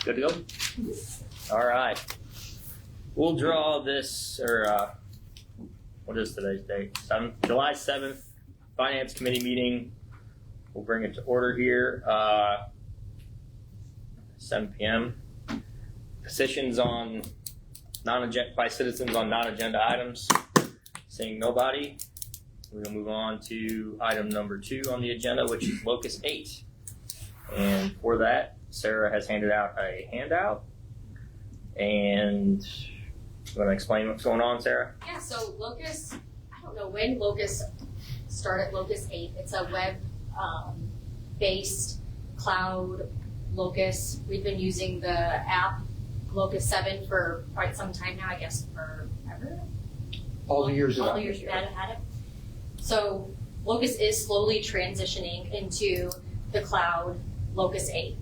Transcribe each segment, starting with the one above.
Good to go? All right. We'll draw this, or what is today's date? July 7th, Finance Committee meeting. We'll bring it to order here. 7 p.m. Positions on non-agenda by citizens on non-agenda items. Seeing nobody, we're gonna move on to item number 2 on the agenda, which is Locust 8. And for that, Sarah has handed out a handout. And you want to explain what's going on, Sarah? Yeah, so Locust, I don't know when Locust started Locust 8. It's a web-based cloud Locust. We've been using the app Locust 7 for quite some time now, I guess forever. All the years we've had it. So Locust is slowly transitioning into the cloud Locust 8.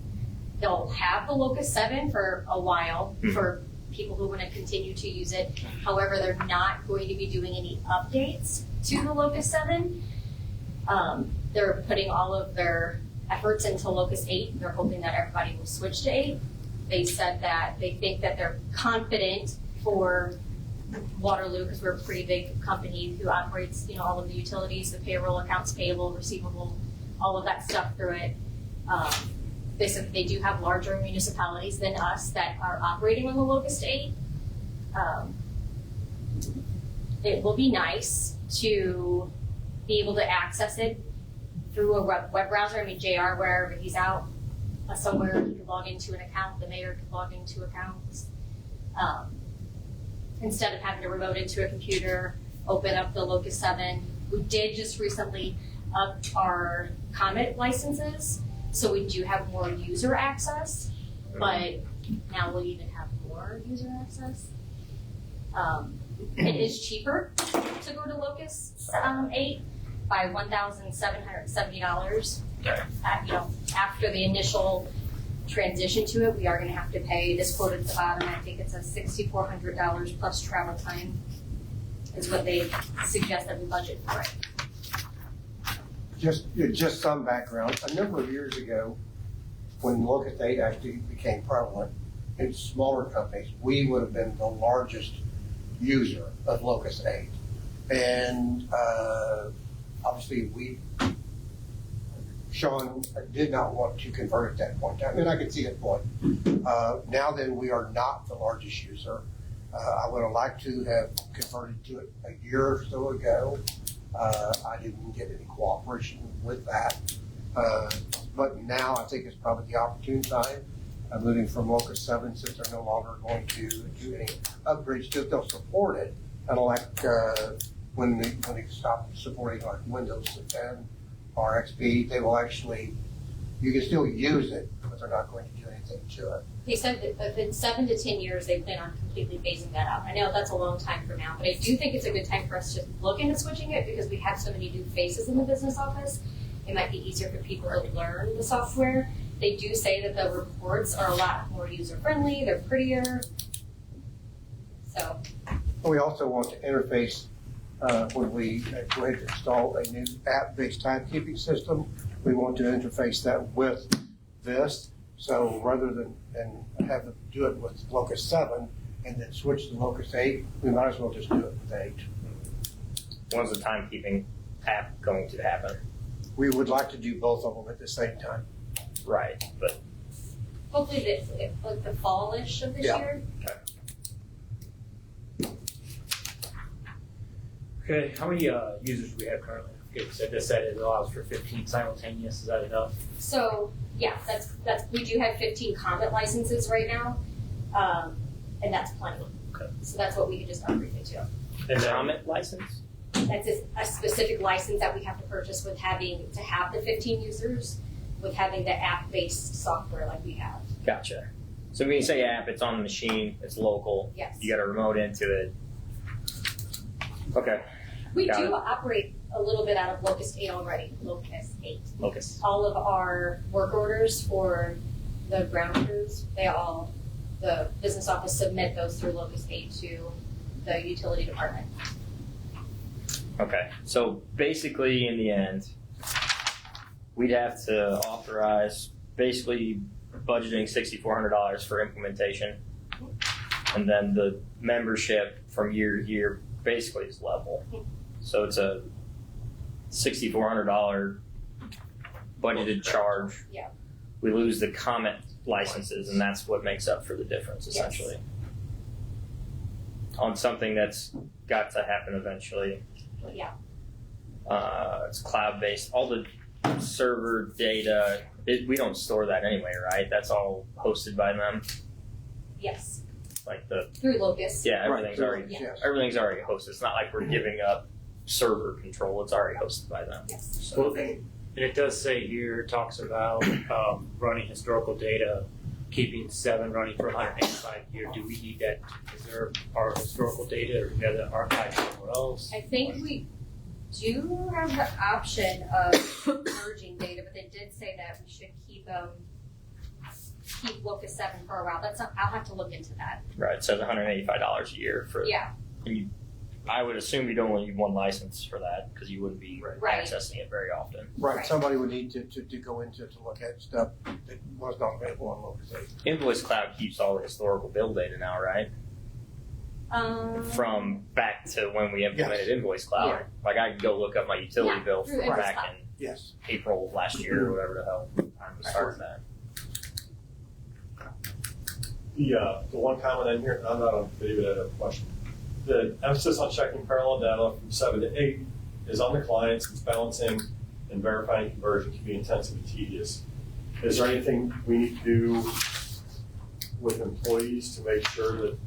They'll have the Locust 7 for a while for people who want to continue to use it. However, they're not going to be doing any updates to the Locust 7. They're putting all of their efforts into Locust 8. They're hoping that everybody will switch to 8. They said that they think that they're confident for Waterloo, because we're a pretty big company who operates, all of the utilities, the payroll, accounts payable, receivable, all of that stuff through it. They said they do have larger municipalities than us that are operating on the Locust 8. It will be nice to be able to access it through a web browser. I mean, JR, wherever he's out somewhere, he could log into an account. The mayor could log into accounts. Instead of having to remote into a computer, open up the Locust 7. We did just recently up our Comet licenses. So we do have more user access, but now we'll even have more user access. It is cheaper to go to Locust 8 by $1,770. After the initial transition to it, we are going to have to pay this quote at the bottom. I think it's a $6,400 plus travel time is what they suggest that we budget for it. Just some background. A number of years ago, when Locust 8 actually became prevalent in smaller companies, we would have been the largest user of Locust 8. And obviously Sean did not want to convert at that point in time, and I could see that point. Now then, we are not the largest user. I would have liked to have converted to it a year or so ago. I didn't get any cooperation with that. But now I think it's probably the opportune time. I'm moving from Locust 7 since they're no longer going to do any upgrades to it. They'll support it. And like when they stop supporting like Windows 10 or XP, they will actually, you can still use it, but they're not going to do anything to it. They said that in 7 to 10 years, they plan on completely phasing that out. I know that's a long time from now, but I do think it's a good time for us to look into switching it because we have so many new faces in the business office. It might be easier for people to learn the software. They do say that the reports are a lot more user-friendly, they're prettier. So. We also want to interface when we go ahead and install a new app-based timekeeping system. We want to interface that with this. So rather than have them do it with Locust 7 and then switch to Locust 8, we might as well just do it with 8. When's the timekeeping app going to happen? We would like to do both of them at the same time. Right, but hopefully the fall-ish of this year. Okay, how many users do we have currently? It just said it allows for 15 simultaneous. Is that enough? So yeah, that's we do have 15 Comet licenses right now, and that's plenty. Okay. So that's what we could just upgrade it to. and Comet license? That's a specific license that we have to purchase with having to have the 15 users, with having the app-based software like we have. Gotcha. So when you say app, it's on the machine, it's local. Yes. You got a remote into it. Okay. We Got do it. operate a little bit out of Locust 8 already. Locust 8. Locust. All of our work orders for the ground crews, the business office submit those through Locust 8 to the utility department. Okay. So basically, in the end, we'd have to authorize basically budgeting $6,400 for implementation. And then the membership from year to year basically is level. So it's a $6,400 budgeted charge. Yeah. We lose the comment licenses, and that's what makes up for the difference, essentially. On something that's got to happen eventually. Yeah. It's cloud-based. All the server data, we don't store that anyway, right? That's all hosted by them. Yes. Like the Through Locust. yeah, everything's Right. already Yes. everything's already hosted. It's not like we're giving up server control. It's already hosted by them. Yes. So And it does say here, it talks about running historical data, keeping 7 running for 185 years. Do we need that to preserve our historical data, or do we have that archived somewhere else? I think we do have the option of merging data, but they did say that we should keep Locust 7 for a while. I'll have to look into that. right, it says $185 a year for. Yeah. And I would assume you'd only need one license for that because you wouldn't be Right. accessing it very often. Right, Right. somebody would need to go into it to look at stuff that was not available on Locust 8. Invoice Cloud keeps all the historical bill data now, right? From back to when we implemented Invoice Cloud. Yeah. Like I could go look up my utility Yeah, bill through from Invoice back Cloud. in Yes. April of last year or whatever the hell time we started that. The one comment in here, and I'm not on David, I have a question. The emphasis on checking parallel data from 7 to 8 is on the client, since balancing and verifying conversion can be intensive and tedious. Is there anything we need to do with employees to make sure that,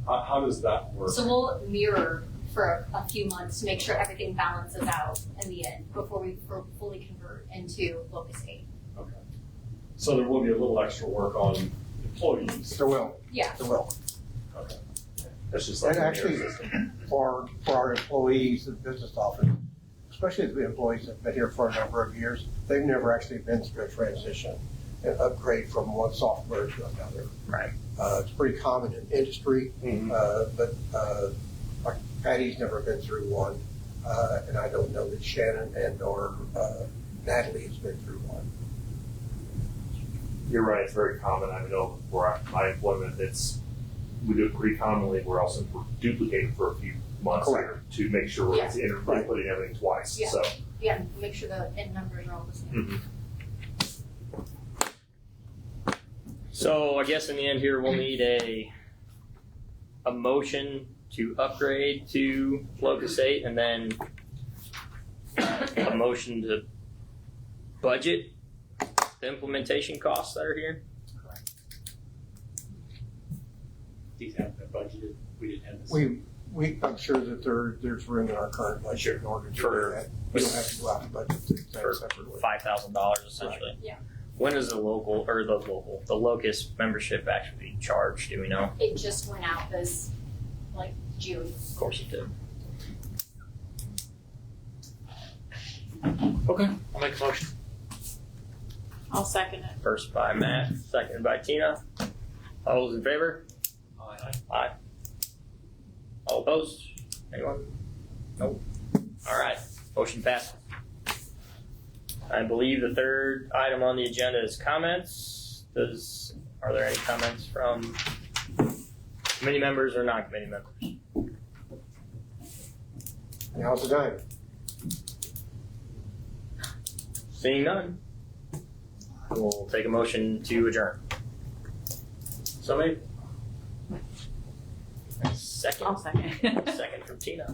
how does that work? So we'll mirror for a few months to make sure everything balances out in the end before we fully convert into Locust 8. Okay. So there will be a little extra work on employees. There will, Yeah. there will. Okay. That's just And like actually, for our employees at the business office, especially the employees that have been here for a number of years, they've never actually been through a transition and upgrade from one software to another. Right. It's pretty common in industry, but like Patty's never been through one, and I don't know that Shannon and or Natalie has been through one. You're right, it's very common. I know for my employment, we do it pretty commonly. We're also duplicating for a few months here to make sure we're inputting everything twice. Yeah. So Yeah, make sure the end numbers are all the same. So I guess in the end here, we'll need a motion to upgrade to Locust 8 and then a motion to budget the implementation costs that are here. These haven't been budgeted. We didn't have this. I'm sure that there's room in our current budget in order to do that. We don't have to go out and budget For that separately. $5,000 essentially. Right. Yeah. When is the Locust membership actually charged? Do we know? It just went out this like June. Of course it did. Okay, I'll make a motion. I'll second it. First by Matt, seconded by Tina. All those in favor? Aye. All opposed? Anyone? Nope. All right. Motion passed. I believe the third item on the agenda is comments. Are there any comments from committee members or non-committee members? Now's the time. Seeing none, we'll take a motion to adjourn. So made. Second. I'll second. Second from Tina.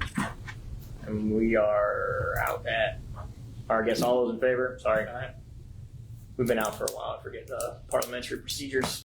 And we are out or I guess all those in favor, sorry. We've been out for a while, I forget the parliamentary procedures.